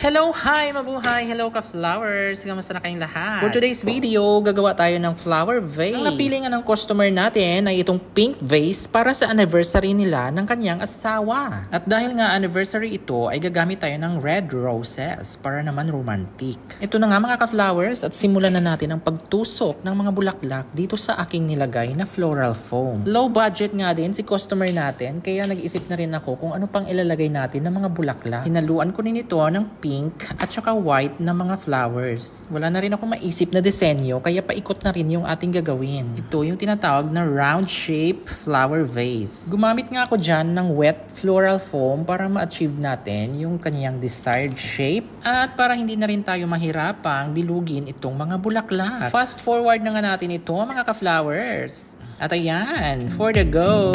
Hello, hi mabuhay! Hello ka-flowers! Kamusta na kayong lahat? For today's video, gagawa tayo ng flower vase. Ang napili nga ng customer natin ay itong pink vase para sa anniversary nila ng kanyang asawa. At dahil nga anniversary ito, ay gagamit tayo ng red roses para naman romantic. Ito na nga mga ka-flowers at simulan na natin ang pagtusok ng mga bulaklak dito sa aking nilagay na floral foam. Low budget nga din si customer natin, kaya nag-isip na rin ako kung ano pang ilalagay natin ng mga bulaklak. Hinaluan ko rin ito ng pink at saka white na mga flowers. Wala na rin ako maisip na disenyo kaya paikot na rin yung ating gagawin. Ito yung tinatawag na round shape flower vase. Gumamit nga ako dyan ng wet floral foam para ma-achieve natin yung kanyang desired shape at para hindi na rin tayo mahirapang bilugin itong mga bulaklak. Fast forward na nga natin ito mga ka-flowers. At ayan, for the go!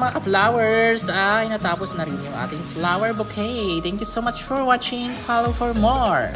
Mga flowers ay natapos na rin yung ating flower bouquet. Thank you so much for watching. Follow for more.